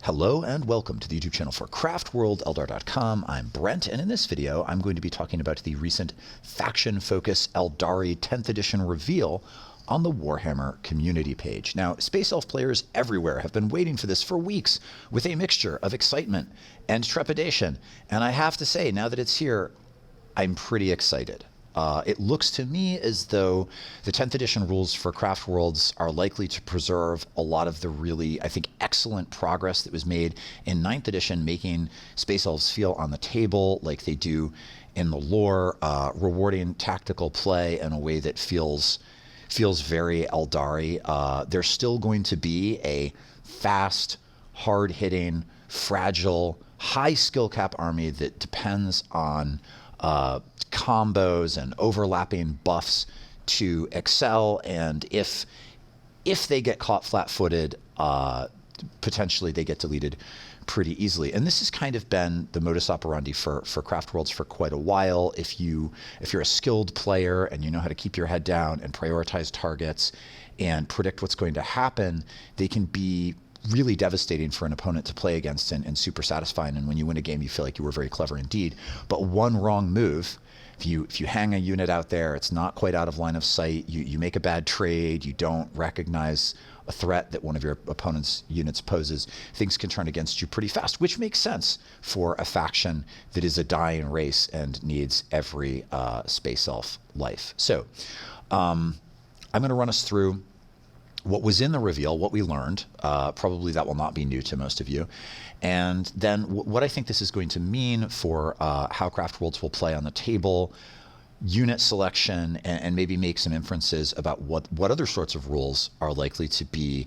Hello and welcome to the YouTube channel for Craftworld Eldar.com. I'm Brent, and in this video I'm going to be talking about the recent Faction Focus Aeldari 10th edition reveal on the Warhammer Community page. Now, Space Elf players everywhere have been waiting for this for weeks with a mixture of excitement and trepidation, and I have to say, now that it's here, I'm pretty excited. It looks to me as though the 10th edition rules for Craft Worlds are likely to preserve a lot of the really, I think, excellent progress that was made in 9th edition, making Space Elves feel on the table like they do in the lore, rewarding tactical play in a way that feels very Eldari. There's still going to be a fast, hard-hitting, fragile, high skill cap army that depends on combos and overlapping buffs to excel, and if they get caught flat-footed, potentially they get deleted pretty easily. And this has kind of been the modus operandi for Craft Worlds for quite a while. If you're a skilled player and you know how to keep your head down and prioritize targets and predict what's going to happen, they can be really devastating for an opponent to play against and super satisfying. And when you win a game, you feel like you were very clever indeed. But one wrong move, if you hang a unit out there, it's not quite out of line of sight, you make a bad trade, you don't recognize a threat that one of your opponent's units poses, things can turn against you pretty fast, which makes sense for a faction that is a dying race and needs every Space Elf life. So I'm going to run us through what was in the reveal, what we learned. Probably that will not be new to most of you. And then what I think this is going to mean for how Craft Worlds will play on the table, unit selection, and maybe make some inferences about what other sorts of rules are likely to be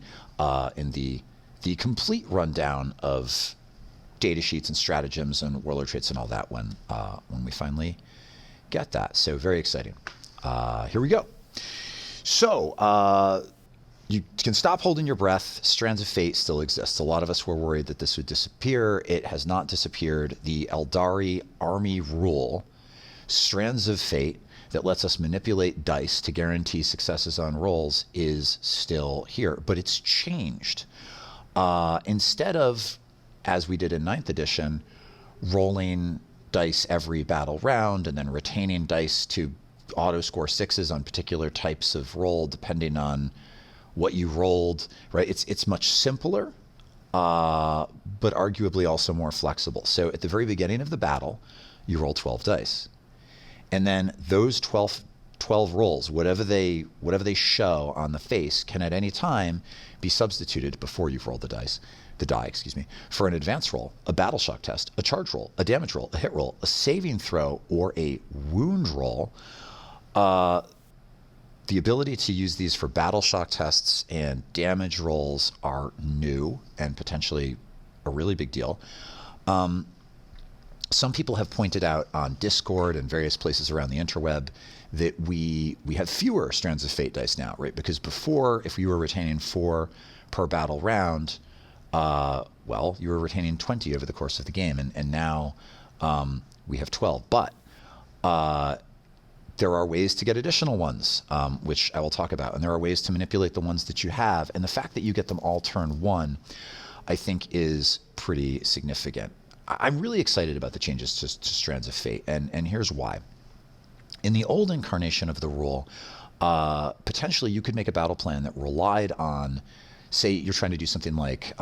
in the complete rundown of data sheets and stratagems and warlord traits and all that when we finally get that. So very exciting. Here we go. So you can stop holding your breath. Strands of Fate still exists. A lot of us were worried that this would disappear. It has not disappeared. The Eldari army rule, Strands of Fate, that lets us manipulate dice to guarantee successes on rolls, is still here, but it's changed. Instead of, as we did in 9th edition, rolling dice every battle round and then retaining dice to auto score sixes on particular types of roll depending on what you rolled, right? It's much simpler, but arguably also more flexible. So at the very beginning of the battle, you roll 12 dice. And then those 12 rolls, whatever they show on the face, can at any time be substituted before you've rolled the die, for an advance roll, a battle shock test, a charge roll, a damage roll, a hit roll, a saving throw, or a wound roll. The ability to use these for battle shock tests and damage rolls are new and potentially a really big deal. Some people have pointed out on Discord and various places around the interweb that we have fewer Strands of Fate dice now, right? Because before, if we were retaining 4 per battle round, well, you were retaining 20 over the course of the game, and now we have 12. But there are ways to get additional ones, which I will talk about, and there are ways to manipulate the ones that you have, and the fact that you get them all turn 1, I think, is pretty significant. I'm really excited about the changes to Strands of Fate, and here's why. In the old incarnation of the rule, potentially you could make a battle plan that relied on, say you're trying to do something like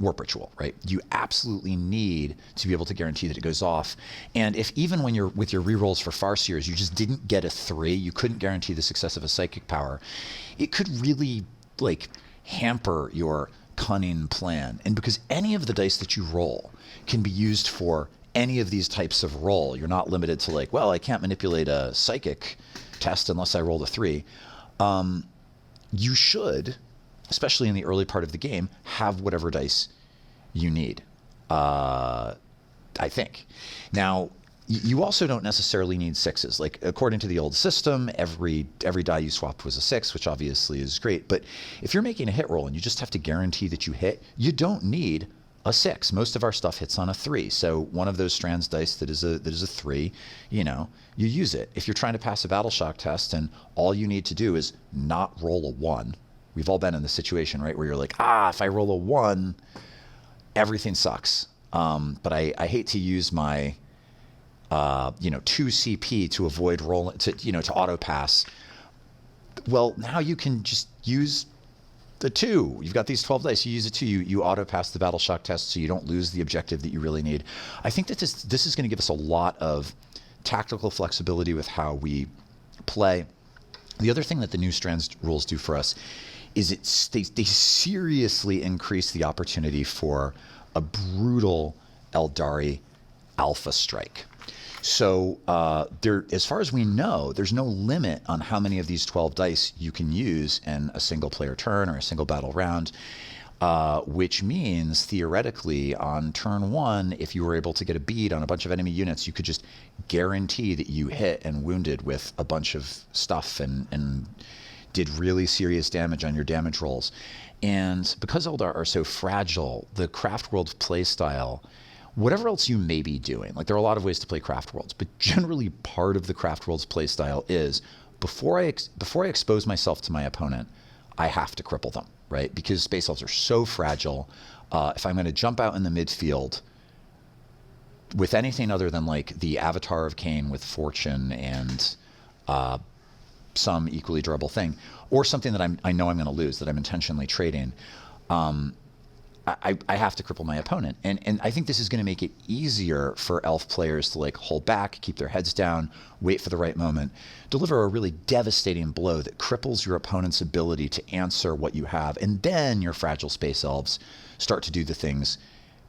Warp Ritual, right? You absolutely need to be able to guarantee that it goes off. And if even when you're with your rerolls for Farseers, you just didn't get a 3, you couldn't guarantee the success of a psychic power, it could really hamper your cunning plan. And because any of the dice that you roll can be used for any of these types of roll, you're not limited to well, I can't manipulate a psychic test unless I rolled a 3. You should, especially in the early part of the game, have whatever dice you need, I think. Now, you also don't necessarily need 6s. According to the old system, every die you swapped was a 6, which obviously is great. But if you're making a hit roll and you just have to guarantee that you hit, you don't need a 6. Most of our stuff hits on a 3. So one of those Strands dice that is a 3, you use it. If you're trying to pass a battle shock test and all you need to do is not roll a 1, we've all been in the situation, right, where you're like, if I roll a 1, everything sucks. But I hate to use my 2 CP to avoid rolling to auto pass. Well, now you can just use the 2. You've got these 12 dice. You use it 2. You auto pass the battle shock test, so you don't lose the objective that you really need. I think that this is going to give us a lot of tactical flexibility with how we play. The other thing that the new Strands rules do for us is they seriously increase the opportunity for a brutal Eldari alpha strike. So as far as we know, there's no limit on how many of these 12 dice you can use in a single player turn or a single battle round, which means theoretically on turn 1, if you were able to get a bead on a bunch of enemy units, you could just guarantee that you hit and wounded with a bunch of stuff and did really serious damage on your damage rolls. And because Eldar are so fragile, the Craftworld playstyle, whatever else you may be doing, like there are a lot of ways to play Craftworlds, but generally part of the Craftworld's playstyle is before I expose myself to my opponent, I have to cripple them, right? Because Space Elves are so fragile. If I'm going to jump out in the midfield with anything other than like the Avatar of Cain with Fortune and some equally durable thing, or something that I know I'm going to lose, that I'm intentionally trading, I have to cripple my opponent. And I think this is going to make it easier for elf players to like hold back, keep their heads down, wait for the right moment, deliver a really devastating blow that cripples your opponent's ability to answer what you have. And then your fragile Space Elves start to do the things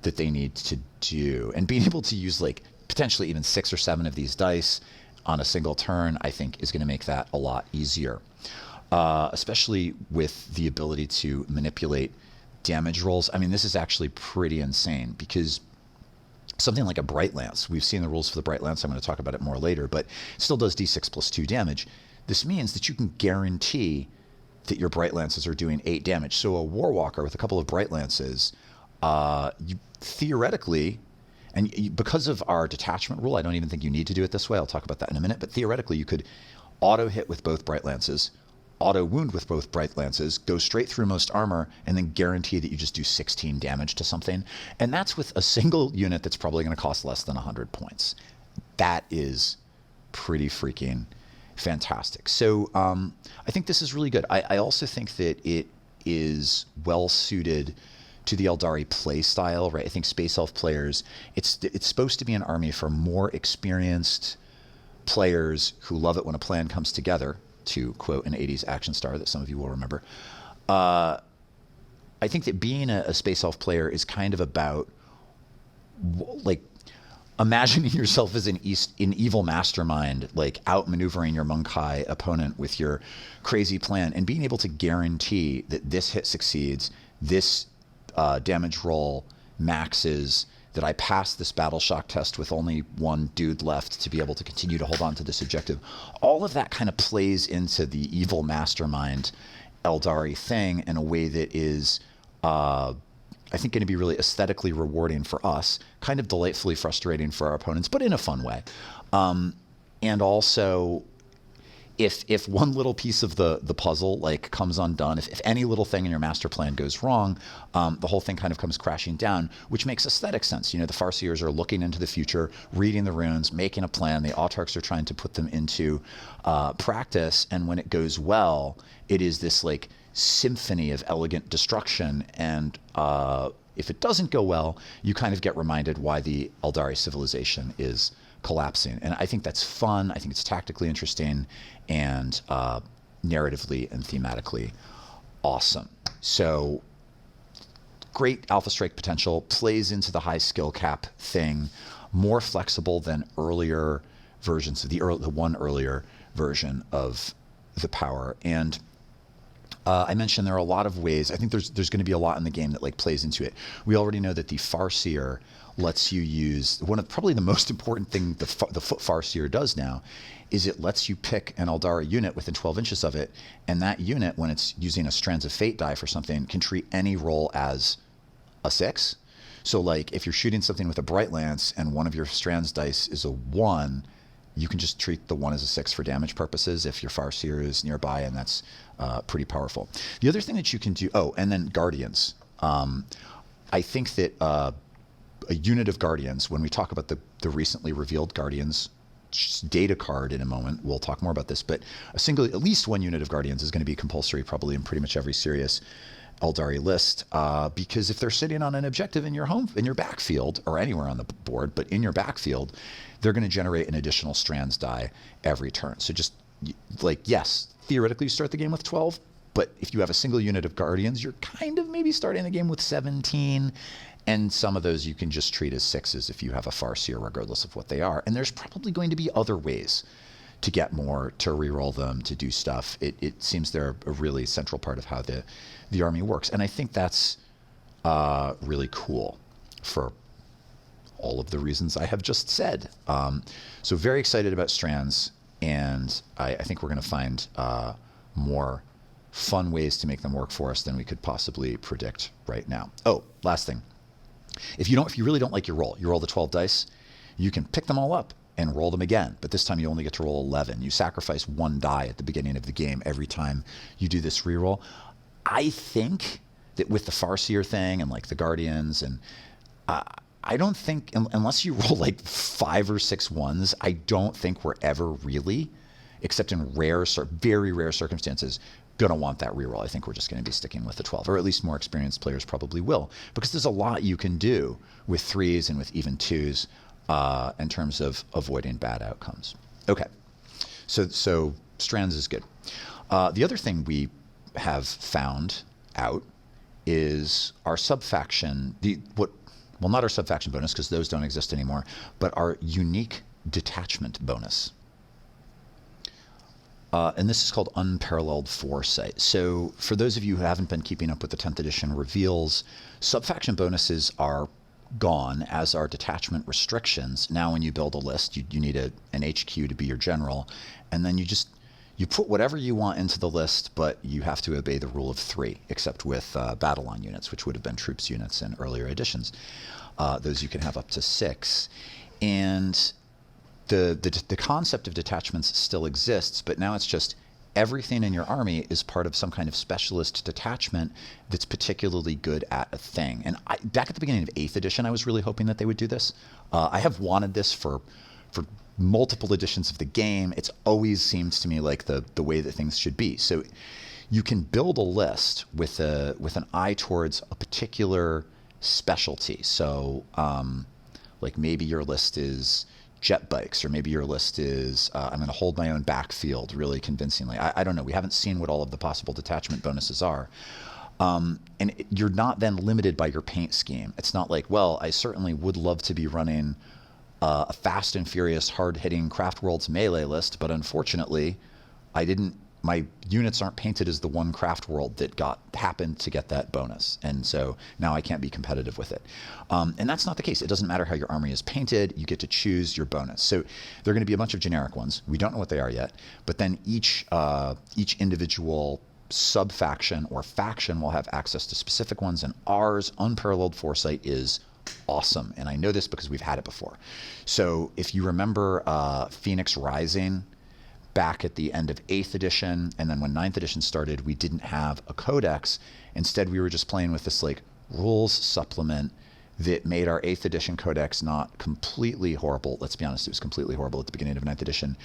that they need to do. And being able to use like potentially even 6 or 7 of these dice on a single turn, I think is going to make that a lot easier. Especially with the ability to manipulate damage rolls. I mean, this is actually pretty insane because something like a Bright Lance, we've seen the rules for the Bright Lance, I'm going to talk about it more later, but it still does d6 plus 2 damage. This means that you can guarantee that your Bright Lances are doing 8 damage. So a Warwalker with a couple of Bright Lances, you theoretically, and because of our detachment rule, I don't even think you need to do it this way. I'll talk about that in a minute, but theoretically you could auto hit with both Bright Lances, auto wound with both Bright Lances, go straight through most armor, and then guarantee that you just do 16 damage to something. And that's with a single unit that's probably going to cost less than 100 points. That is pretty freaking fantastic. So I think this is really good. I also think that it is well suited to the Eldari play style, right? I think Space Elf players, it's supposed to be an army for more experienced players who love it when a plan comes together, to quote an 80s action star that some of you will remember. I think that being a Space Elf player is kind of about like imagining yourself as an evil mastermind, like outmaneuvering your Monkai opponent with your crazy plan and being able to guarantee that this hit succeeds, this damage roll maxes, that I passed this battle shock test with only one dude left to be able to continue to hold on to this objective. All of that kind of plays into the evil mastermind Eldari thing in a way that is, I think, going to be really aesthetically rewarding for us, kind of delightfully frustrating for our opponents, but in a fun way. And also, if one little piece of the puzzle like comes undone, if any little thing in your master plan goes wrong, the whole thing kind of comes crashing down, which makes aesthetic sense. You know, the Farseers are looking into the future, reading the runes, making a plan. The Autarchs are trying to put them into practice, and when it goes well, it is this like symphony of elegant destruction. And if it doesn't go well, you kind of get reminded why the Eldari civilization is collapsing. And I think that's fun. I think it's tactically interesting and narratively and thematically awesome. So great alpha strike potential, plays into the high skill cap thing, more flexible than earlier versions of the one earlier version of the power. And I mentioned there are a lot of ways. I think there's going to be a lot in the game that like plays into it. We already know that the Farseer lets you use one of probably the most important thing the Foot Farseer does now is it lets you pick an Eldari unit within 12 inches of it, and that unit, when it's using a Strands of Fate die for something, can treat any roll as a 6. So like if you're shooting something with a Bright Lance and one of your Strands dice is a 1, you can just treat the 1 as a 6 for damage purposes if your Farseer is nearby, and that's pretty powerful. The other thing that you can do, and then Guardians. I think that a unit of Guardians, when we talk about the recently revealed Guardians data card in a moment, we'll talk more about this, but at least one unit of Guardians is going to be compulsory probably in pretty much every serious Eldari list, because if they're sitting on an objective in your backfield, or anywhere on the board, but in your backfield, they're going to generate an additional Strands die every turn. So just yes, theoretically you start the game with 12, but if you have a single unit of Guardians, you're kind of maybe starting the game with 17, and some of those you can just treat as 6s if you have a Farseer, regardless of what they are. And there's probably going to be other ways to get more, to reroll them, to do stuff. It seems they're a really central part of how the army works. And I think that's really cool for all of the reasons I have just said. So very excited about Strands, and I think we're going to find more fun ways to make them work for us than we could possibly predict right now. Oh, last thing. If you really don't like your roll the 12 dice, you can pick them all up and roll them again, but this time you only get to roll 11. You sacrifice 1 die at the beginning of the game every time you do this reroll. I think that with the Farseer thing and like the Guardians, and I don't think, unless you roll like 5 or 6 ones, I don't think we're ever really, except in very rare circumstances, going to want that reroll. I think we're just going to be sticking with the 12, or at least more experienced players probably will, because there's a lot you can do with 3s and with even 2s in terms of avoiding bad outcomes. Okay, so Strands is good. The other thing we have found out is our sub-faction, not our sub-faction bonus, because those don't exist anymore, but our unique detachment bonus. And this is called Unparalleled Foresight. So for those of you who haven't been keeping up with the 10th edition reveals, sub-faction bonuses are gone, as are detachment restrictions. Now when you build a list, you need an HQ to be your general, and then you put whatever you want into the list, but you have to obey the rule of 3, except with battle line units, which would have been troops units in earlier editions. Those you can have up to 6. And the concept of detachments still exists, but now it's just everything in your army is part of some kind of specialist detachment that's particularly good at a thing. And back at the beginning of 8th edition, I was really hoping that they would do this. I have wanted this for multiple editions of the game. It's always seems to me like the way that things should be. So you can build a list with an eye towards a particular specialty. So like maybe your list is jet bikes, or maybe your list is I'm going to hold my own backfield really convincingly. I don't know. We haven't seen what all of the possible detachment bonuses are. And you're not then limited by your paint scheme. It's not like, well, I certainly would love to be running a fast and furious, hard-hitting Craftworld's melee list, but unfortunately, my units aren't painted as the one Craftworld that happened to get that bonus, and so now I can't be competitive with it. And that's not the case. It doesn't matter how your army is painted. You get to choose your bonus. So there are going to be a bunch of generic ones. We don't know what they are yet, but then each individual sub-faction or faction will have access to specific ones, and ours, Unparalleled Foresight, is awesome. And I know this because we've had it before. So if you remember Phoenix Rising, back at the end of 8th edition, and then when 9th edition started, we didn't have a codex. Instead, we were just playing with this like rules supplement that made our 8th edition codex not completely horrible. Let's be honest, it was completely horrible at the beginning of 9th edition,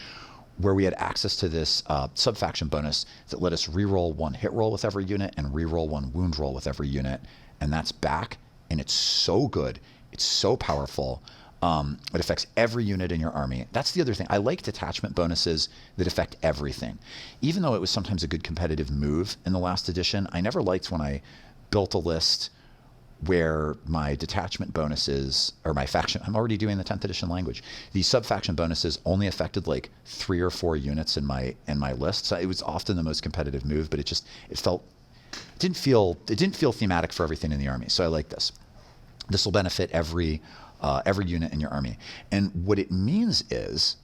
where we had access to this sub-faction bonus that let us reroll 1 hit roll with every unit and reroll 1 wound roll with every unit. And that's back, and it's so good. It's so powerful. It affects every unit in your army. That's the other thing. I like detachment bonuses that affect everything. Even though it was sometimes a good competitive move in the last edition, I never liked when I built a list where my detachment bonuses, or my faction, I'm already doing the 10th edition language, these sub-faction bonuses only affected like 3 or 4 units in my list. So it was often the most competitive move, but it didn't feel thematic for everything in the army. So I like this. This will benefit every unit in your army. And what it means is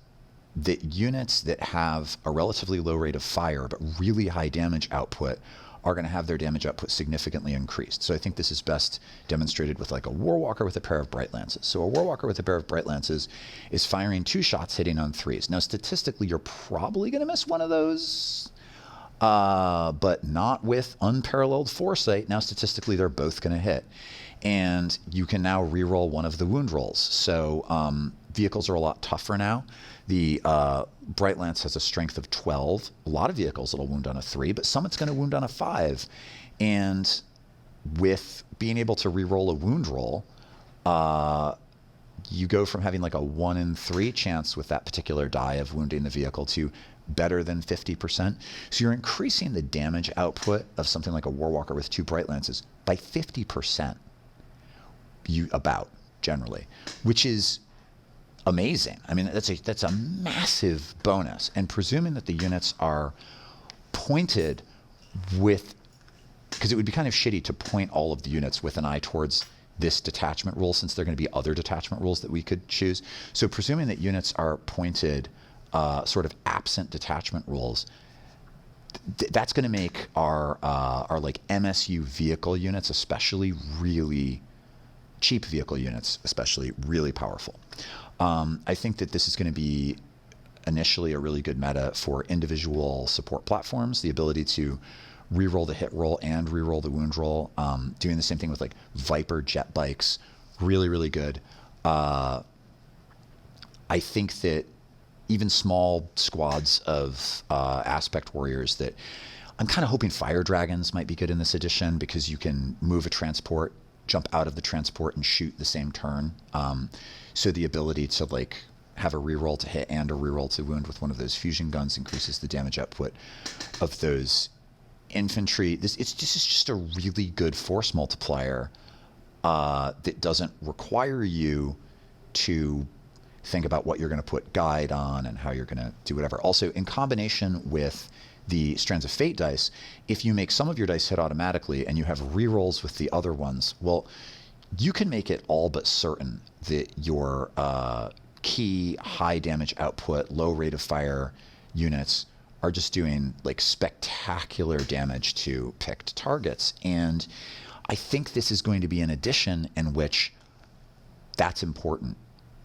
that units that have a relatively low rate of fire but really high damage output are going to have their damage output significantly increased. So I think this is best demonstrated with like a Warwalker with a pair of Bright Lances. So a Warwalker with a pair of Bright Lances is firing 2 shots hitting on 3s. Now statistically, you're probably going to miss one of those, but not with Unparalleled Foresight. Now statistically, they're both going to hit. and you can now reroll one of the wound rolls. So vehicles are a lot tougher now. The Bright Lance has a strength of 12. A lot of vehicles it'll wound on a 3, but some it's going to wound on a 5. And with being able to reroll a wound roll, you go from having like a 1 in 3 chance with that particular die of wounding the vehicle to better than 50%. So you're increasing the damage output of something like a Warwalker with 2 Bright Lances by 50%, generally, which is amazing. I mean, that's a massive bonus. And presuming that the units are pointed with, because it would be kind of shitty to point all of the units with an eye towards this detachment rule, since there are going to be other detachment rules that we could choose. So presuming that units are pointed sort of absent detachment rules, that's going to make our like MSU vehicle units, especially really cheap vehicle units, especially really powerful. I think that this is going to be initially a really good meta for individual support platforms, the ability to reroll the hit roll and reroll the wound roll. Doing the same thing with like Viper jet bikes, really, really good. I think that even small squads of aspect warriors, that I'm kind of hoping fire dragons might be good in this edition, because you can move a transport, jump out of the transport, and shoot the same turn. So the ability to like have a reroll to hit and a reroll to wound with one of those fusion guns increases the damage output of those infantry. This is just a really good force multiplier that doesn't require you to think about what you're going to put guide on and how you're going to do whatever. Also, in combination with the Strands of Fate dice, if you make some of your dice hit automatically and you have rerolls with the other ones, well, you can make it all but certain that your key high damage output, low rate of fire units are just doing like spectacular damage to picked targets. And I think this is going to be an edition in which that's important.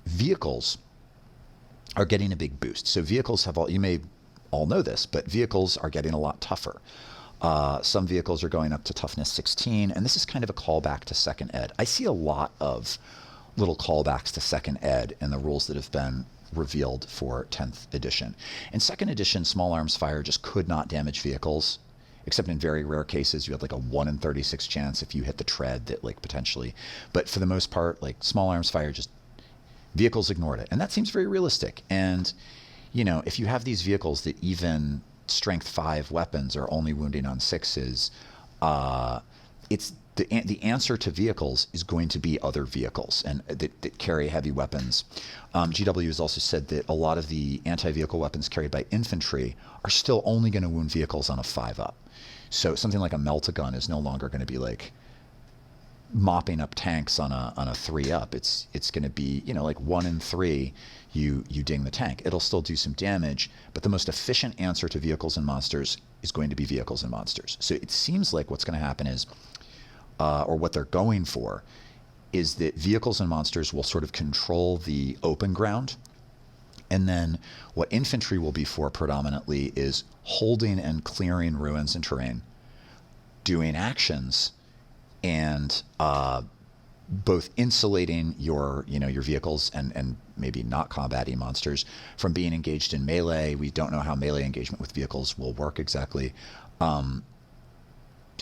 Vehicles are getting a big boost. So vehicles have you may all know this, but vehicles are getting a lot tougher. Some vehicles are going up to toughness 16, and this is kind of a callback to second ed. I see a lot of little callbacks to second ed in the rules that have been revealed for 10th edition. In second edition, small arms fire just could not damage vehicles, except in very rare cases. You had like a 1 in 36 chance if you hit the tread that like potentially, but for the most part, like small arms fire, just vehicles ignored it. And that seems very realistic. And, you know, if you have these vehicles that even strength 5 weapons are only wounding on 6s, it's the answer to vehicles is going to be other vehicles and that carry heavy weapons. GW has also said that a lot of the anti-vehicle weapons carried by infantry are still only going to wound vehicles on a 5-up. So something like a melt-a-gun is no longer going to be like mopping up tanks on a 3-up. It's going to be, you know, like 1 in 3 you ding the tank. It'll still do some damage, but the most efficient answer to vehicles and monsters is going to be vehicles and monsters. So it seems like what's going to happen is, or what they're going for, is that vehicles and monsters will sort of control the open ground. And then what infantry will be for predominantly is holding and clearing ruins and terrain, doing actions, and both insulating your vehicles and maybe not combating monsters from being engaged in melee. We don't know how melee engagement with vehicles will work exactly.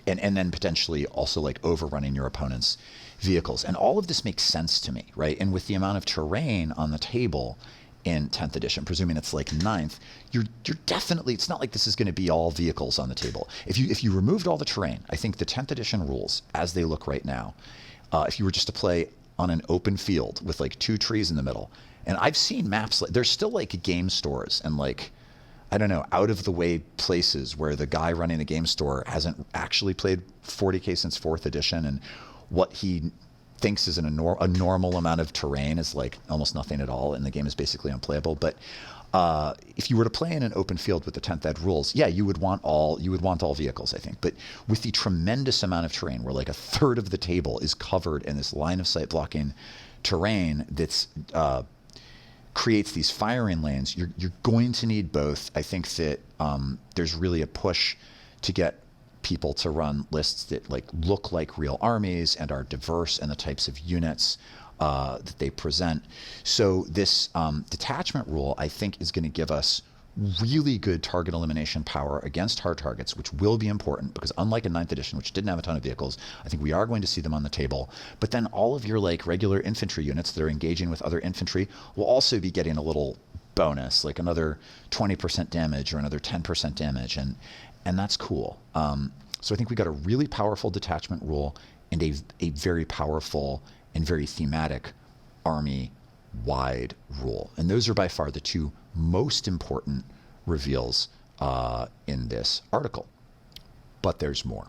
And then potentially also like overrunning your opponent's vehicles. And all of this makes sense to me, right? And with the amount of terrain on the table in 10th edition, presuming it's like 9th, you're definitely, it's not like this is going to be all vehicles on the table. If you removed all the terrain, I think the 10th edition rules, as they look right now, if you were just to play on an open field with like 2 trees in the middle, and I've seen maps, like there's still like game stores and like, I don't know, out of the way places where the guy running the game store hasn't actually played 40K since 4th edition, and what he thinks is a normal amount of terrain is like almost nothing at all, and the game is basically unplayable. But if you were to play in an open field with the 10th ed rules, yeah, you would want all vehicles, I think. But with the tremendous amount of terrain, where like a third of the table is covered in this line of sight blocking terrain that's creates these firing lanes, you're going to need both. I think that there's really a push to get people to run lists that like look like real armies and are diverse in the types of units that they present. So this detachment rule, I think, is going to give us really good target elimination power against hard targets, which will be important because unlike in 9th edition, which didn't have a ton of vehicles, I think we are going to see them on the table. But then all of your like regular infantry units that are engaging with other infantry will also be getting a little bonus, like another 20% damage or another 10% damage, and that's cool. So I think we got a really powerful detachment rule and a very powerful and very thematic army-wide rule. And those are by far the two most important reveals in this article. But there's more.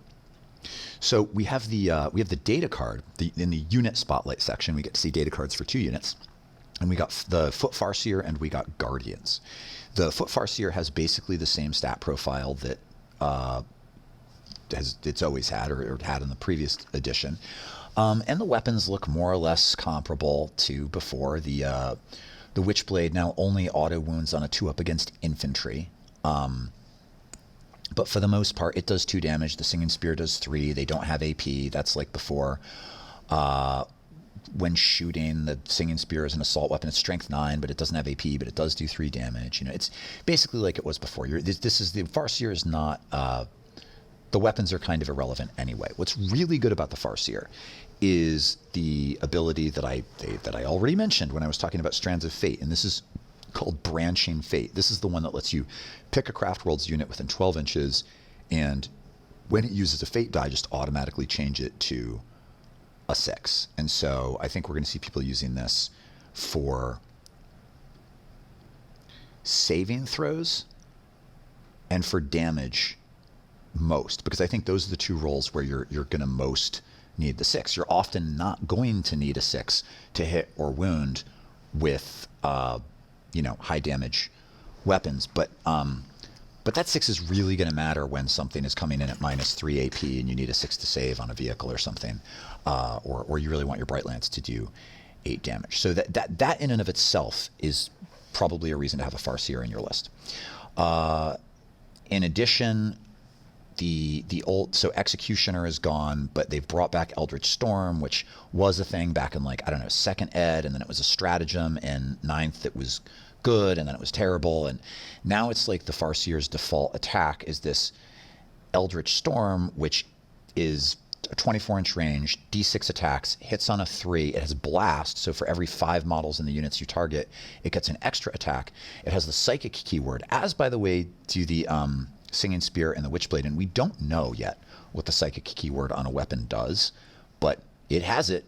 So we have the data card in the unit spotlight section. We get to see data cards for 2 units. And we got the Foot Farseer and we got Guardians. The Foot Farseer has basically the same stat profile that it's always had or had in the previous edition. And the weapons look more or less comparable to before. The Witchblade now only auto wounds on a 2-up against infantry. But for the most part, it does 2 damage. The Singing Spear does 3. They don't have AP. That's like before. When shooting, the Singing Spear is an assault weapon. It's strength 9, but it doesn't have AP, but it does do 3 damage. You know, it's basically like it was before. This is the Farseer is not. The weapons are kind of irrelevant anyway. What's really good about the Farseer is the ability that I already mentioned when I was talking about Strands of Fate, and this is called Branching Fate. This is the one that lets you pick a Craftworld's unit within 12 inches, and when it uses a Fate die, just automatically change it to a 6. And so I think we're going to see people using this for saving throws and for damage most, because I think those are the 2 roles where you're going to most need the 6. You're often not going to need a 6 to hit or wound with high damage weapons, but that 6 is really going to matter when something is coming in at -3 AP and you need a 6 to save on a vehicle or something, or you really want your Bright Lance to do 8 damage. So that in and of itself is probably a reason to have a Farseer in your list. In addition, the old Executioner is gone, but they've brought back Eldritch Storm, which was a thing back in 2nd ed, and then it was a stratagem in 9th that was good, and then it was terrible, and now it's like the Farseer's default attack is this Eldritch Storm, which is a 24-inch range, D6 attacks, hits on a 3, it has blast, so for every 5 models in the units you target, it gets an extra attack. It has the Psychic keyword, as by the way do the Singing Spear and the Witchblade, and we don't know yet what the Psychic keyword on a weapon does, but it has it.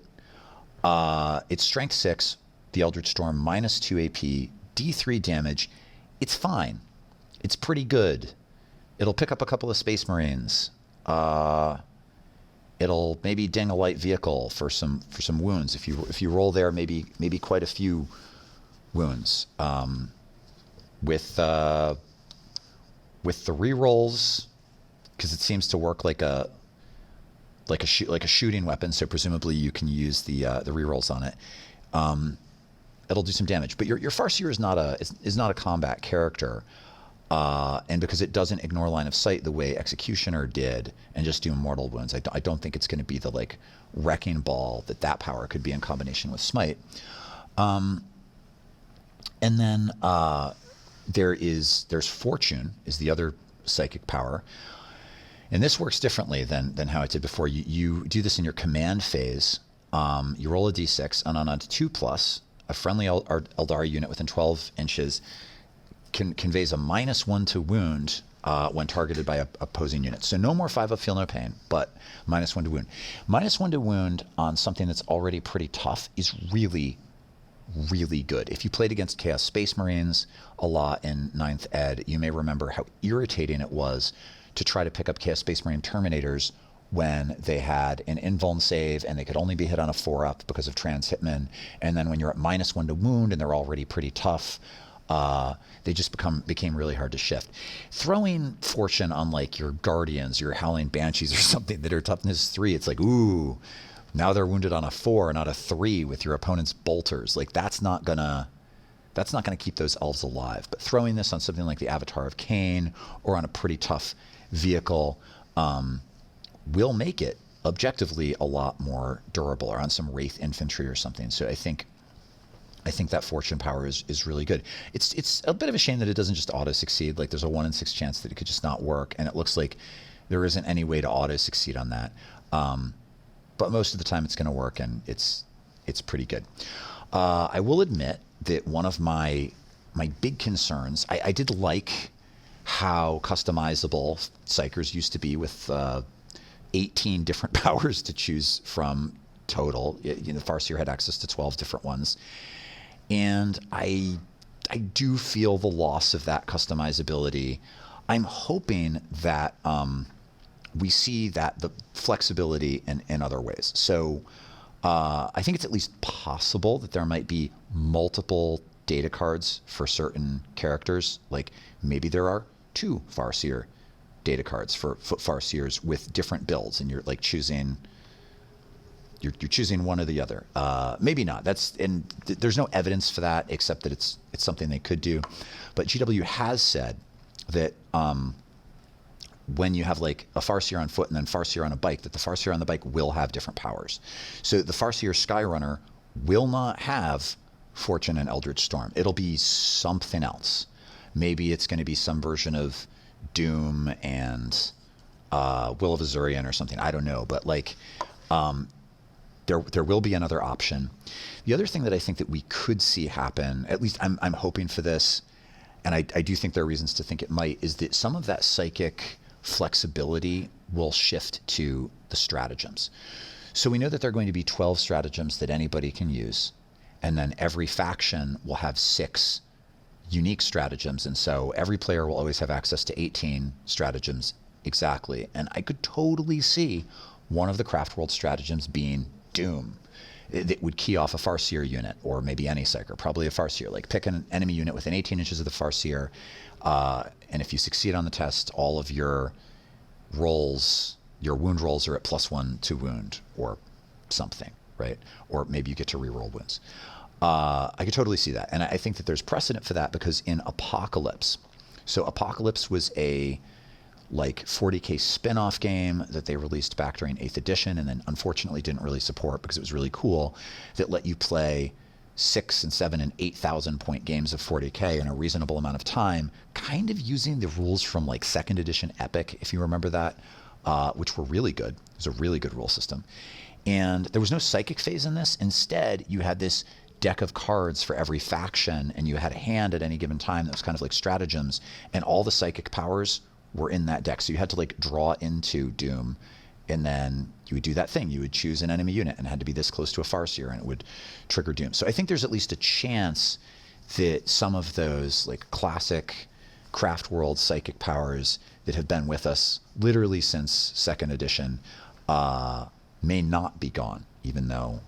It's strength 6, the Eldritch Storm, -2 AP, D3 damage. It's fine. It's pretty good. It'll pick up a couple of Space Marines. It'll maybe ding a light vehicle for some wounds. If you roll there, maybe quite a few wounds. With the rerolls, because it seems to work like a shooting weapon, so presumably you can use the rerolls on it. It'll do some damage, but your Farseer is not a combat character, and because it doesn't ignore line of sight the way Executioner did and just do mortal wounds, I don't think it's going to be the wrecking ball that power could be in combination with Smite. And then there's Fortune is the other psychic power, and this works differently than how it did before. You do this in your command phase. You roll a d6, and on a 2+, a friendly Eldari unit within 12 inches conveys a -1 to wound when targeted by opposing units. So no more 5-up, feel no pain, but -1 to wound. -1 to wound on something that's already pretty tough is really, really good. If you played against Chaos Space Marines a lot in 9th ed, you may remember how irritating it was to try to pick up Chaos Space Marine Terminators when they had an invuln save and they could only be hit on a 4-up because of trans hitmen, and then when you're at -1 to wound and they're already pretty tough, they just became really hard to shift. Throwing Fortune on your Guardians, your Howling Banshees or something that are toughness 3, it's ooh, now they're wounded on a 4, not a 3 with your opponent's bolters. That's not gonna keep those elves alive. But throwing this on something like the Avatar of Cain or on a pretty tough vehicle, will make it objectively a lot more durable, or on some Wraith infantry or something. So I think that fortune power is really good. It's a bit of a shame that it doesn't just auto succeed. Like there's a 1 in 6 chance that it could just not work, and it looks like there isn't any way to auto succeed on that. But most of the time it's going to work, and it's pretty good. I will admit that one of my big concerns, I did like how customizable Psychers used to be with 18 different powers to choose from total. You know, Farseer had access to 12 different ones. And I do feel the loss of that customizability. I'm hoping that we see that the flexibility in other ways. So I think it's at least possible that there might be multiple data cards for certain characters. Like maybe there are 2 Farseer data cards for foot Farseers with different builds, and you're like choosing. You're choosing one or the other. Maybe not. There's no evidence for that, except that it's something they could do. But GW has said that when you have like a Farseer on foot and then Farseer on a bike, that the Farseer on the bike will have different powers. So the Farseer Skyrunner will not have Fortune and Eldritch Storm. It'll be something else. Maybe it's going to be some version of Doom and Will of Azurian or something. I don't know. But like... There will be another option. The other thing that I think that we could see happen, at least I'm hoping for this, and I do think there are reasons to think it might, is that some of that psychic flexibility will shift to the stratagems. So we know that there are going to be 12 stratagems that anybody can use, and then every faction will have 6 unique stratagems, and so every player will always have access to 18 stratagems exactly. And I could totally see one of the Craftworld stratagems being Doom. It would key off a Farseer unit, or maybe any Psyker, probably a Farseer. Like pick an enemy unit within 18 inches of the Farseer, and if you succeed on the test, all of your rolls, your wound rolls are at +1 to wound, or something, right? Or maybe you get to reroll wounds. I could totally see that, and I think that there's precedent for that because in Apocalypse, so Apocalypse was a like 40K spin-off game that they released back during 8th edition, and then unfortunately didn't really support because it was really cool, that let you play 6,000 and 7,000 and 8,000 point games of 40K in a reasonable amount of time, kind of using the rules from like 2nd edition Epic, if you remember that, which were really good. It was a really good rule system. And there was no psychic phase in this. Instead, you had this deck of cards for every faction, and you had a hand at any given time that was kind of like stratagems, and all the psychic powers were in that deck. So you had to like draw into Doom, and then you would do that thing. You would choose an enemy unit and it had to be this close to a Farseer, and it would trigger Doom. So I think there's at least a chance that some of those like classic Craftworld psychic powers that have been with us literally since 2nd edition may not be gone, even though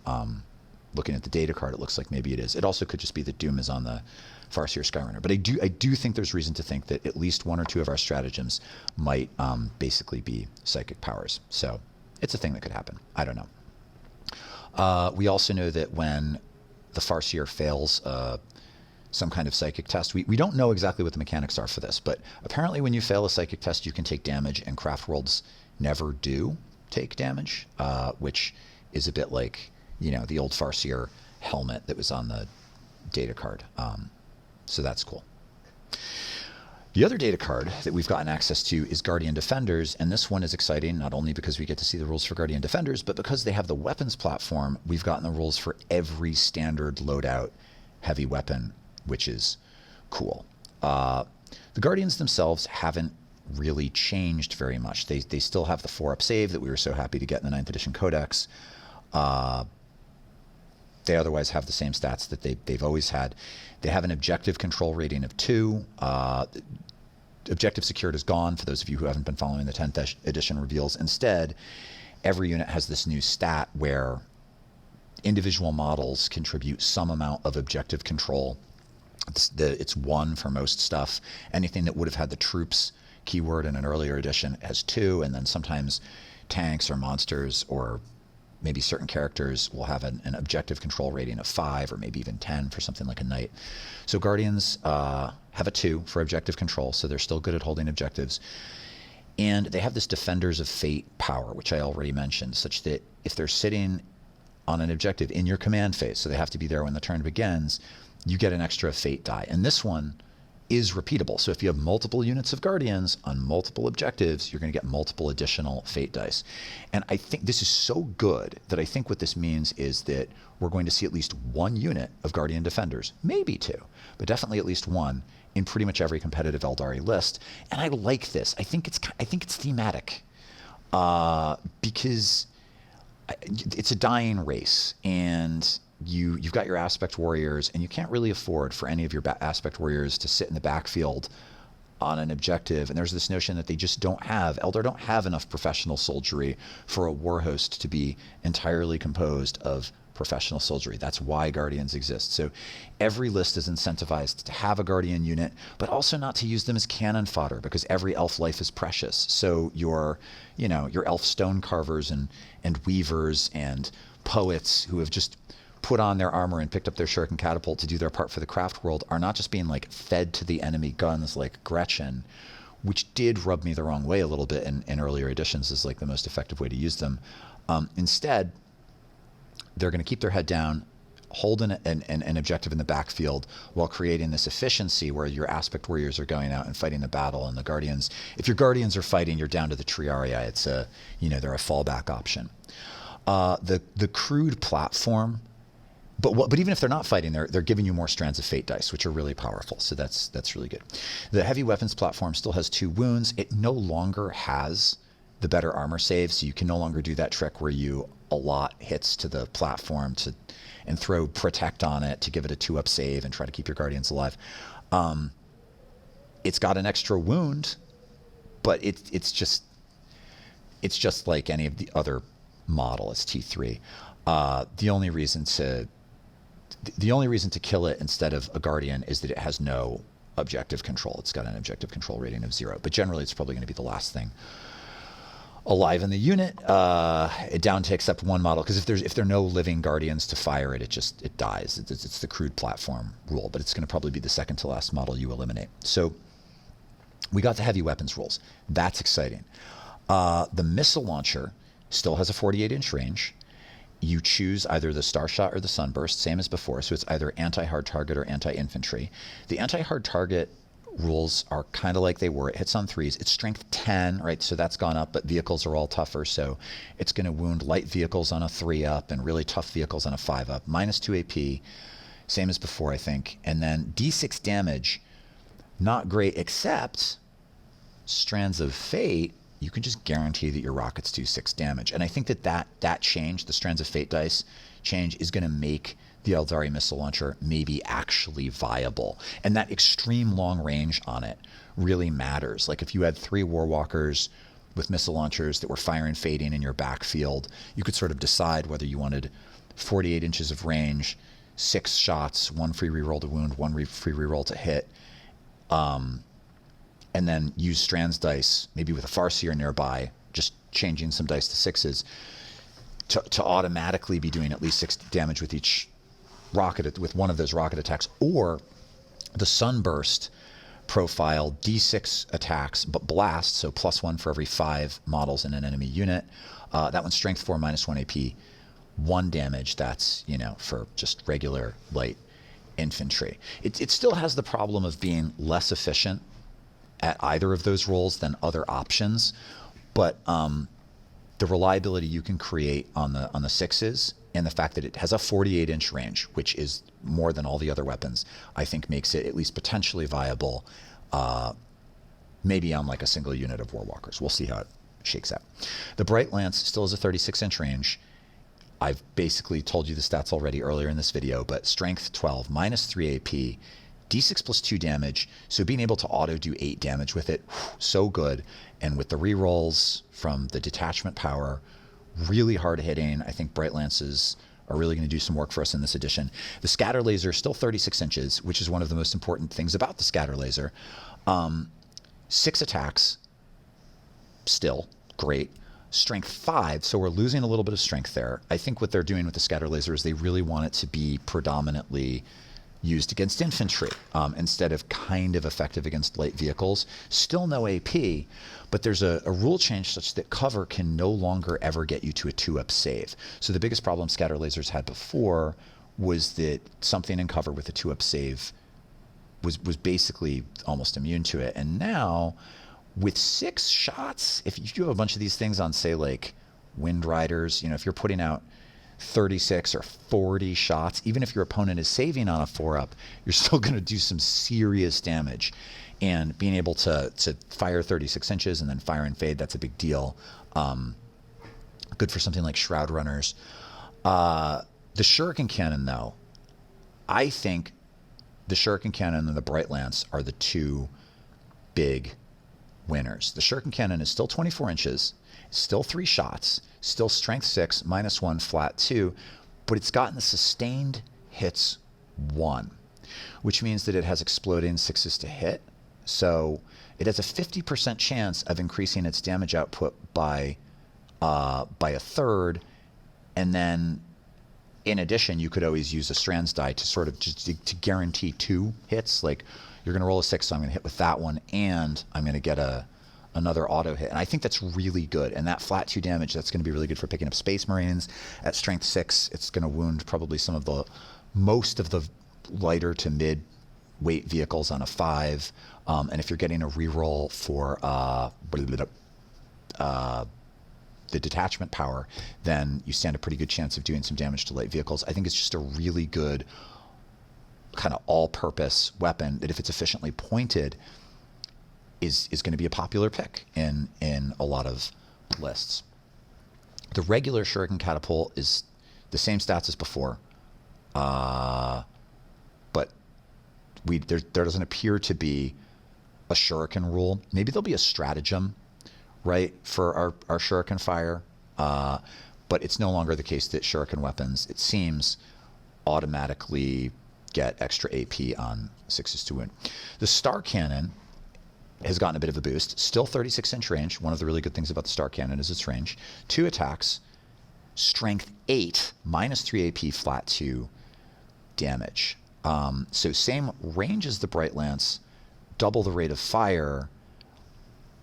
looking at the data card, it looks like maybe it is. It also could just be that Doom is on the Farseer Skyrunner. But I do think there's reason to think that at least 1 or 2 of our stratagems might basically be psychic powers. So it's a thing that could happen. I don't know. We also know that when the Farseer fails some kind of psychic test, we don't know exactly what the mechanics are for this, but apparently when you fail a psychic test, you can take damage, and Craftworlds never do take damage, which is a bit like, you know, the old Farseer helmet that was on the data card. So that's cool. The other data card that we've gotten access to is Guardian Defenders, and this one is exciting not only because we get to see the rules for Guardian Defenders, but because they have the weapons platform. We've gotten the rules for every standard loadout heavy weapon, which is cool. The Guardians themselves haven't really changed very much. They still have the 4-up save that we were so happy to get in the 9th edition Codex. They otherwise have the same stats that they've always had. They have an objective control rating of 2. Objective secured is gone for those of you who haven't been following the 10th edition reveals. Instead, every unit has this new stat where individual models contribute some amount of objective control. It's 1 for most stuff. Anything that would have had the troops keyword in an earlier edition has 2, and then sometimes tanks or monsters or maybe certain characters will have an objective control rating of 5 or maybe even 10 for something like a knight. So Guardians have a 2 for objective control, so they're still good at holding objectives. And they have this Defenders of Fate power, which I already mentioned, such that if they're sitting on an objective in your command phase, so they have to be there when the turn begins, you get an extra Fate die. And this one is repeatable. So if you have multiple units of Guardians on multiple objectives, you're going to get multiple additional Fate dice. And I think this is so good that I think what this means is that we're going to see at least one unit of Guardian Defenders, maybe two, but definitely at least one in pretty much every competitive Eldari list. And I like this. I think it's thematic because it's a dying race, and you've got your Aspect Warriors, and you can't really afford for any of your Aspect Warriors to sit in the backfield on an objective. And there's this notion that they just Eldar don't have enough professional soldiery for a war host to be entirely composed of professional soldiery. That's why Guardians exist. So every list is incentivized to have a Guardian unit, but also not to use them as cannon fodder, because every elf life is precious. So your elf stone carvers and weavers and poets who have just put on their armor and picked up their shuriken catapult to do their part for the craft world are not just being like fed to the enemy guns like Gretchen, which did rub me the wrong way a little bit in earlier editions as like the most effective way to use them. Instead, they're going to keep their head down, hold an objective in the backfield while creating this efficiency where your Aspect Warriors are going out and fighting the battle, and the Guardians, if your Guardians are fighting, you're down to the Triarii. It's they're a fallback option. The crude platform, but even if they're not fighting, they're giving you more Strands of Fate dice, which are really powerful. So that's really good. The heavy weapons platform still has 2 wounds. It no longer has the better armor save, so you can no longer do that trick where you allot hits to the platform and throw Protect on it to give it a 2-up save and try to keep your Guardians alive. It's got an extra wound, but it's just like any of the other model. It's T3. The only reason to kill it instead of a Guardian is that it has no objective control. It's got an objective control rating of 0, but generally it's probably going to be the last thing alive in the unit, down to except one model, because if there are no living Guardians to fire it, it dies. It's the crude platform rule, but it's going to probably be the second to last model you eliminate. So we got the heavy weapons rules. That's exciting. The missile launcher still has a 48-inch range. You choose either the Starshot or the Sunburst, same as before, so it's either anti-hard target or anti-infantry. The anti-hard target rules are kind of like they were. It hits on 3s. It's strength 10, right? So that's gone up, but vehicles are all tougher. So it's going to wound light vehicles on a 3-up and really tough vehicles on a 5-up. -2 AP, same as before, I think. And then D6 damage, not great, except Strands of Fate, you can just guarantee that your rockets do 6 damage. And I think that change, the Strands of Fate dice change, is going to make the Eldari missile launcher maybe actually viable. And that extreme long range on it really matters. Like if you had 3 Warwalkers with missile launchers that were fire and fading in your backfield, you could sort of decide whether you wanted 48 inches of range, 6 shots, 1 free reroll to wound, 1 free reroll to hit, and then use Strands dice, maybe with a Farseer nearby, just changing some dice to 6s, to automatically be doing at least 6 damage with each rocket, with one of those rocket attacks. Or the Sunburst profile, D6 attacks, but blast, so +1 for every 5 models in an enemy unit. That one's strength 4, -1 AP, 1 damage. That's, for just regular light infantry. It still has the problem of being less efficient at either of those roles than other options, but the reliability you can create on the 6s, and the fact that it has a 48-inch range, which is more than all the other weapons, I think makes it at least potentially viable, maybe on like a single unit of Warwalkers. We'll see how it shakes out. The Bright Lance still has a 36-inch range. I've basically told you the stats already earlier in this video, but strength 12, -3 AP, D6 +2 damage, so being able to auto do 8 damage with it, so good. And with the rerolls from the detachment power, really hard hitting. I think Bright Lances are really going to do some work for us in this edition. The scatter laser is still 36 inches, which is one of the most important things about the scatter laser. 6 attacks, still great. Strength 5, so we're losing a little bit of strength there. I think what they're doing with the scatter laser is they really want it to be predominantly used against infantry instead of kind of effective against light vehicles. Still no AP, but there's a rule change such that cover can no longer ever get you to a 2-up save. So the biggest problem scatter lasers had before was that something in cover with a 2-up save was basically almost immune to it. And now with 6 shots, if you have a bunch of these things on, say, like Wind Riders, if you're putting out 36 or 40 shots, even if your opponent is saving on a 4-up, you're still going to do some serious damage. And being able to fire 36 inches and then fire and fade, that's a big deal. Good for something like Shroud Runners. The Shuriken Cannon, though, I think the Shuriken Cannon and the Bright Lance are the 2 big winners. The Shuriken Cannon is still 24 inches, still 3 shots, still strength 6, -1, flat 2, but it's gotten the sustained hits 1, which means that it has exploding 6s to hit. So it has a 50% chance of increasing its damage output by a third. And then in addition, you could always use a Strands die to sort of just to guarantee 2 hits. Like, you're going to roll a 6, so I'm going to hit with that one, and I'm going to get another auto hit. And I think that's really good. And that flat 2 damage, that's going to be really good for picking up Space Marines. At strength 6, it's going to wound probably most of the lighter to mid weight vehicles on a 5. And if you're getting a reroll for the detachment power, then you stand a pretty good chance of doing some damage to light vehicles. I think it's just a really good kind of all-purpose weapon that, if it's efficiently pointed, is going to be a popular pick in a lot of lists. The regular Shuriken Catapult is the same stats as before, but there doesn't appear to be a Shuriken rule. Maybe there'll be a stratagem, right, for our Shuriken fire, but it's no longer the case that Shuriken weapons, it seems, automatically get extra AP on 6s to wound. The Star Cannon has gotten a bit of a boost. Still 36-inch range. One of the really good things about the Star Cannon is its range. 2 attacks, strength 8, -3 AP, flat 2 damage. So same range as the Bright Lance, double the rate of fire,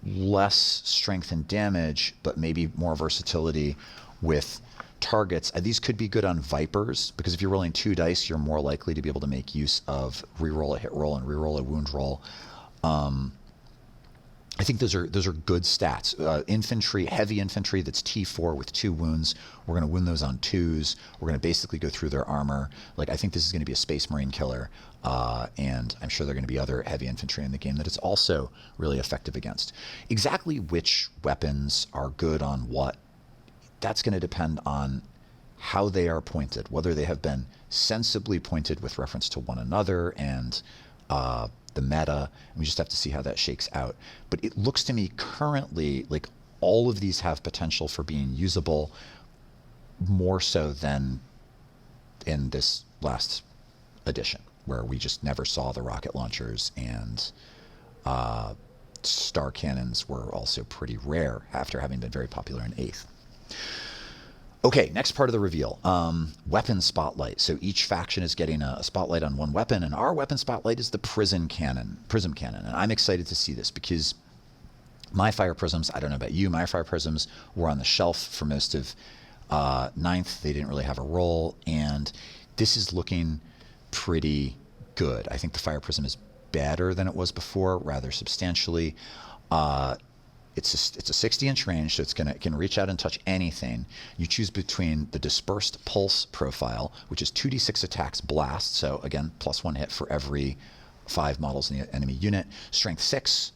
less strength and damage, but maybe more versatility with targets. These could be good on Vipers, because if you're rolling 2 dice, you're more likely to be able to make use of reroll a hit roll and reroll a wound roll. I think those are good stats. Infantry, heavy infantry that's T4 with 2 wounds, we're going to win those on 2s. We're going to basically go through their armor. Like, I think this is going to be a Space Marine killer, and I'm sure there are going to be other heavy infantry in the game that it's also really effective against. Exactly which weapons are good on what, that's going to depend on how they are pointed, whether they have been sensibly pointed with reference to one another and the meta. And we just have to see how that shakes out. But it looks to me currently like all of these have potential for being usable, more so than in this last edition, where we just never saw the rocket launchers, and star cannons were also pretty rare after having been very popular in 8th. Okay, next part of the reveal, weapon spotlight. So each faction is getting a spotlight on one weapon, and our weapon spotlight is the prism cannon. And I'm excited to see this because my fire prisms, I don't know about you, my fire prisms were on the shelf for most of 9th. They didn't really have a role, and this is looking pretty good. I think the fire prism is better than it was before, rather substantially. It's a 60-inch range, so it can reach out and touch anything. You choose between the dispersed pulse profile, which is 2d6 attacks blast, so again, +1 hit for every 5 models in the enemy unit. Strength 6.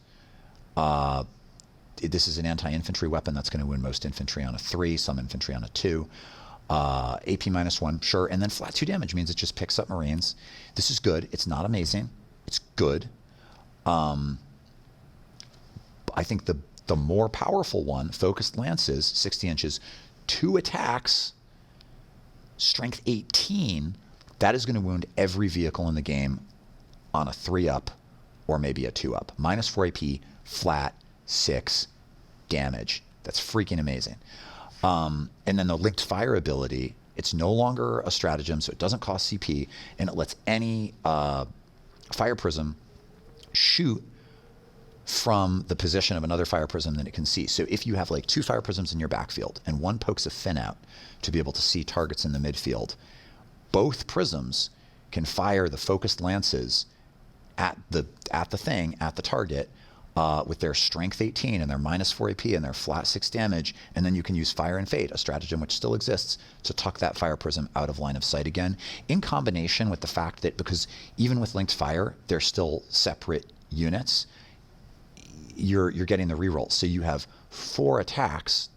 This is an anti-infantry weapon that's going to win most infantry on a 3, some infantry on a 2. AP -1, sure, and then flat 2 damage means it just picks up Marines. This is good. It's not amazing. It's good. I think the more powerful one, Focused Lances, 60 inches, 2 attacks, strength 18, that is going to wound every vehicle in the game on a 3-up or maybe a 2-up. -4 AP, flat, 6 damage. That's freaking amazing. And then the linked fire ability, It's no longer a stratagem, so it doesn't cost CP, and it lets any fire prism shoot from the position of another fire prism that it can see. So if you have like 2 fire prisms in your backfield and one pokes a fin out to be able to see targets in the midfield, both prisms can fire the focused lances at the target with their strength 18 and their -4 AP and their flat 6 damage, and then you can use Fire and Fade, a stratagem which still exists, to tuck that fire prism out of line of sight again, in combination with the fact that because even with linked fire, they're still separate units, you're getting the rerolls. So you have 4 attacks,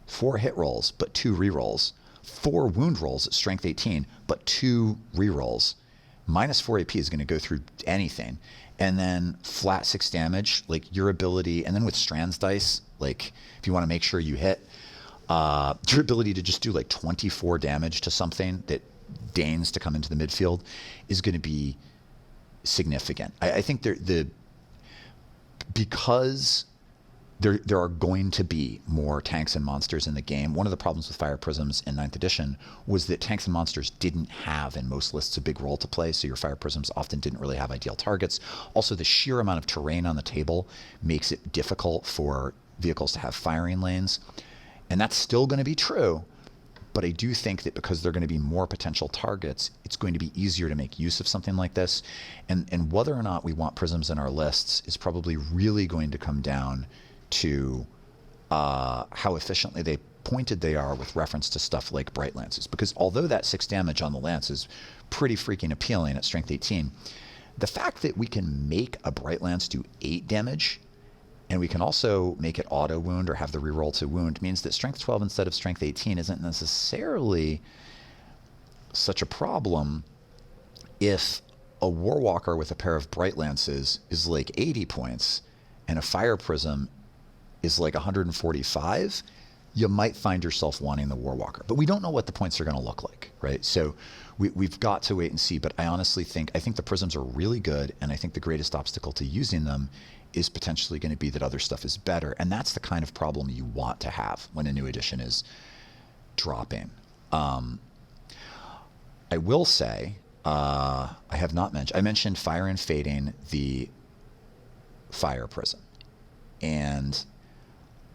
4 hit rolls, but 2 rerolls, 4 wound rolls at strength 18, but 2 rerolls. -4 AP is going to go through anything. And then flat 6 damage, like your ability, and then with Strands dice, like if you want to make sure you hit, your ability to just do like 24 damage to something that deigns to come into the midfield is going to be significant. I think because there are going to be more tanks and monsters in the game. One of the problems with Fire Prisms in 9th edition was that tanks and monsters didn't have in most lists a big role to play, so your Fire Prisms often didn't really have ideal targets. Also, the sheer amount of terrain on the table makes it difficult for vehicles to have firing lanes, and that's still going to be true. But I do think that because there are going to be more potential targets, it's going to be easier to make use of something like this. And whether or not we want prisms in our lists is probably really going to come down to how efficiently pointed they are with reference to stuff like Bright Lances. Because although that 6 damage on the lance is pretty freaking appealing at strength 18, the fact that we can make a Bright Lance do 8 damage, and we can also make it auto wound or have the reroll to wound, means that strength 12 instead of strength 18 isn't necessarily such a problem if a Warwalker with a pair of Bright Lances is like 80 points and a Fire Prism is like 145. You might find yourself wanting the Warwalker. But we don't know what the points are going to look like, right? So we've got to wait and see. But I honestly think the prisms are really good, and I think the greatest obstacle to using them is potentially going to be that other stuff is better. And that's the kind of problem you want to have when a new edition is dropping. I will say, I mentioned Fire and Fading the Fire Prism. And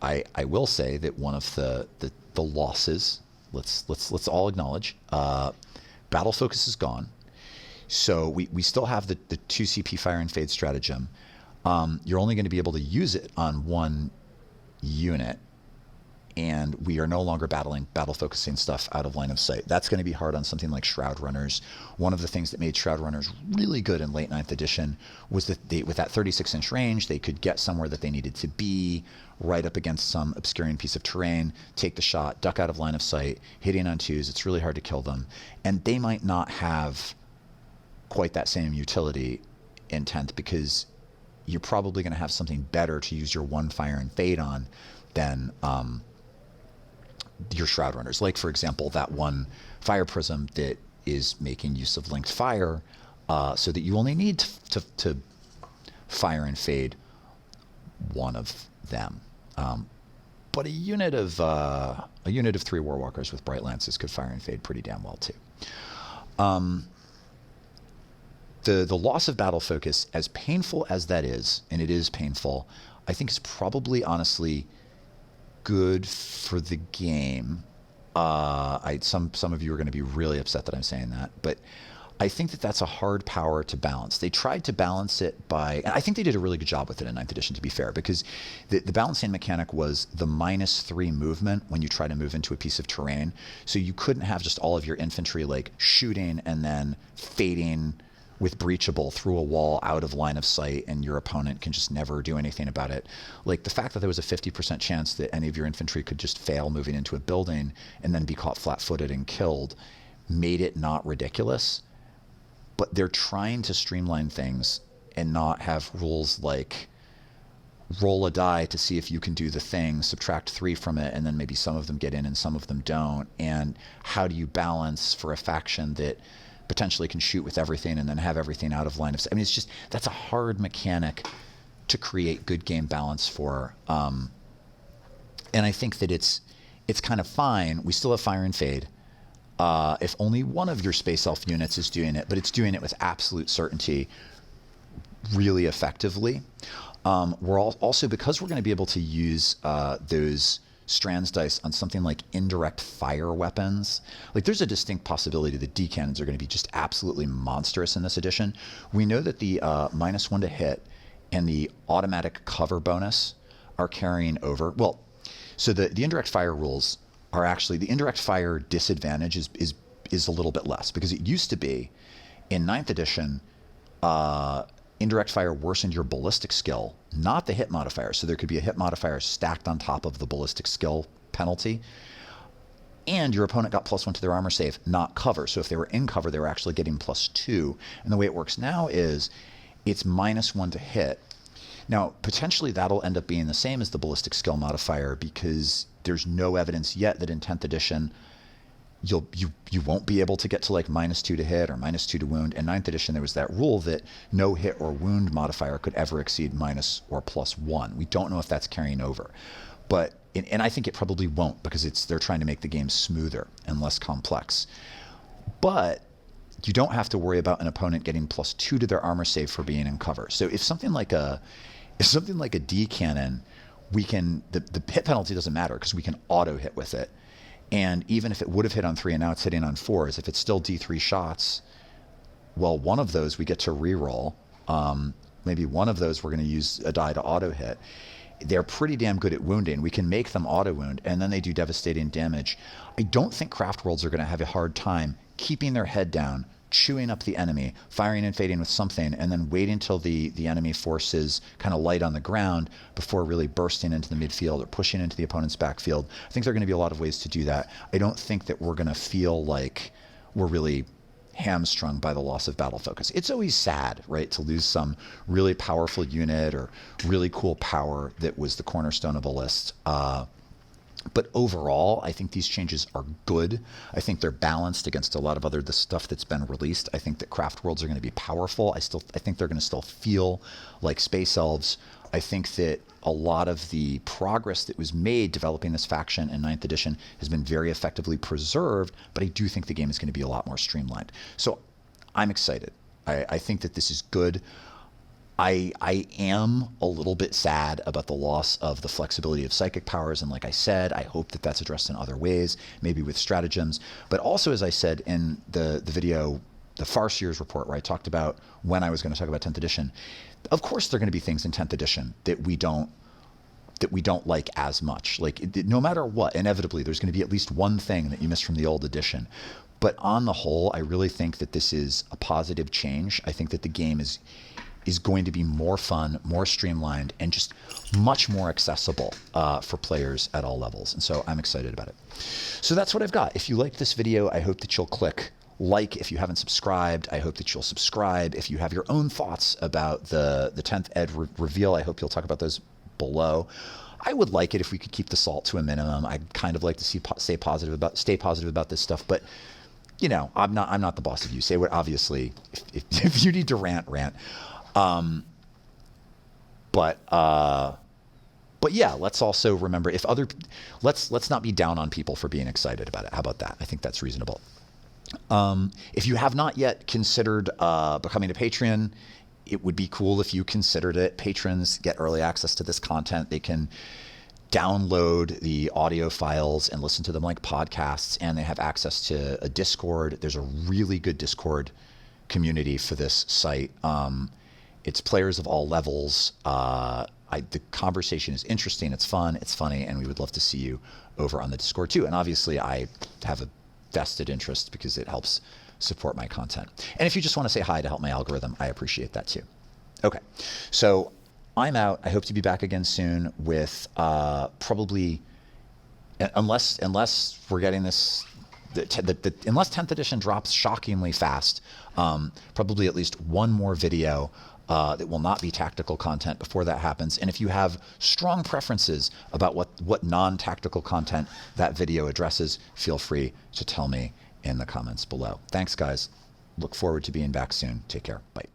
I will say that one of the losses, let's all acknowledge, Battle Focus is gone. So we still have the 2 CP Fire and Fade stratagem. You're only going to be able to use it on 1 unit, and we are no longer battle focusing stuff out of line of sight. That's going to be hard on something like Shroud Runners. One of the things that made Shroud Runners really good in late 9th edition was that with that 36-inch range, they could get somewhere that they needed to be, right up against some obscuring piece of terrain, take the shot, duck out of line of sight, hitting on 2s. It's really hard to kill them. And they might not have quite that same utility in 10th, because you're probably going to have something better to use your 1 Fire and Fade on than your Shroud Runners. Like, for example, that 1 Fire Prism that is making use of linked fire, so that you only need to Fire and Fade 1 of them. But a unit of 3 Warwalkers with Bright Lances could Fire and Fade pretty damn well too. The loss of Battle Focus, as painful as that is, and it is painful, I think is probably honestly good for the game. Some of you are going to be really upset that I'm saying that, but I think that that's a hard power to balance. They tried to balance it and I think they did a really good job with it in 9th edition, to be fair, because the balancing mechanic was the -3 movement when you try to move into a piece of terrain. So you couldn't have just all of your infantry like shooting and then fading with breachable through a wall out of line of sight, and your opponent can just never do anything about it. Like, the fact that there was a 50% chance that any of your infantry could just fail moving into a building and then be caught flat-footed and killed made it not ridiculous. But they're trying to streamline things and not have rules like roll a die to see if you can do the thing, subtract 3 from it, and then maybe some of them get in and some of them don't. And how do you balance for a faction that potentially can shoot with everything and then have everything out of line of sight? I mean, that's a hard mechanic to create good game balance for. And I think that it's kind of fine. We still have Fire and Fade. if only one of your Space Elf units is doing it, but it's doing it with absolute certainty really effectively. We're also, because we're going to be able to use those Strands dice on something like indirect fire weapons, like there's a distinct possibility that D-cannons are going to be just absolutely monstrous in this edition. We know that the -1 to hit and the automatic cover bonus are carrying over. Well, so the indirect fire rules are actually, the indirect fire disadvantage is a little bit less, because it used to be in 9th edition, indirect fire worsened your ballistic skill, not the hit modifier. So there could be a hit modifier stacked on top of the ballistic skill penalty, and your opponent got +1 to their armor save, not cover. So if they were in cover, they were actually getting +2. And the way it works now is it's -1 to hit. Now, potentially that'll end up being the same as the ballistic skill modifier, because there's no evidence yet that in 10th edition you won't be able to get to like -2 to hit or -2 to wound. In 9th edition, there was that rule that no hit or wound modifier could ever exceed minus or +1. We don't know if that's carrying over, but and I think it probably won't, because they're trying to make the game smoother and less complex. But you don't have to worry about an opponent getting +2 to their armor save for being in cover. So if something like a D cannon, we can, the hit penalty doesn't matter because we can auto hit with it. And even if it would have hit on 3 and now it's hitting on 4s, if it's still D3 shots, well, one of those we get to reroll. Maybe one of those we're going to use a die to auto hit. They're pretty damn good at wounding. We can make them auto wound, and then they do devastating damage. I don't think Craftworlds are going to have a hard time keeping their head down, chewing up the enemy, firing and fading with something, and then waiting until the enemy force is kind of light on the ground before really bursting into the midfield or pushing into the opponent's backfield. I think there are going to be a lot of ways to do that. I don't think that we're going to feel like we're really hamstrung by the loss of battle focus. It's always sad, right, to lose some really powerful unit or really cool power that was the cornerstone of a list. But overall, I think these changes are good. I think they're balanced against a lot of the stuff that's been released. I think that Craftworlds are going to be powerful. I think they're going to still feel like Space Elves. I think that a lot of the progress that was made developing this faction in 9th edition has been very effectively preserved, but I do think the game is going to be a lot more streamlined. So I'm excited. I think that this is good. I am a little bit sad about the loss of the flexibility of psychic powers, and like I said, I hope that that's addressed in other ways, maybe with stratagems. But also, as I said in the video, the Farseers report, where I talked about when I was going to talk about 10th edition, of course there are going to be things in 10th edition that we don't like as much. Like, no matter what, inevitably there's going to be at least one thing that you miss from the old edition. But on the whole, I really think that this is a positive change. I think that the game is going to be more fun, more streamlined, and just much more accessible for players at all levels. And so I'm excited about it. So that's what I've got. If you liked this video, I hope that you'll click like. If you haven't subscribed, I hope that you'll subscribe. If you have your own thoughts about the 10th Ed reveal, I hope you'll talk about those below. I would like it if we could keep the salt to a minimum. I'd kind of like to stay positive about this stuff, but you know, I'm not the boss of you. Say what, obviously, if you need to rant. But yeah, let's also remember, let's not be down on people for being excited about it. How about that? I think that's reasonable. If you have not yet considered becoming a patron, it would be cool if you considered it. Patrons get early access to this content. They can download the audio files and listen to them like podcasts, and they have access to a Discord. There's a really good Discord community for this site. It's players of all levels. The conversation is interesting, it's fun, it's funny, and we would love to see you over on the Discord too. And obviously I have a vested interest because it helps support my content. And if you just want to say hi to help my algorithm, I appreciate that too. Okay, so I'm out. I hope to be back again soon with probably, unless we're getting this, unless 10th edition drops shockingly fast, probably at least one more video that will not be tactical content before that happens. And if you have strong preferences about what non-tactical content that video addresses, feel free to tell me in the comments below. Thanks, guys. Look forward to being back soon. Take care. Bye.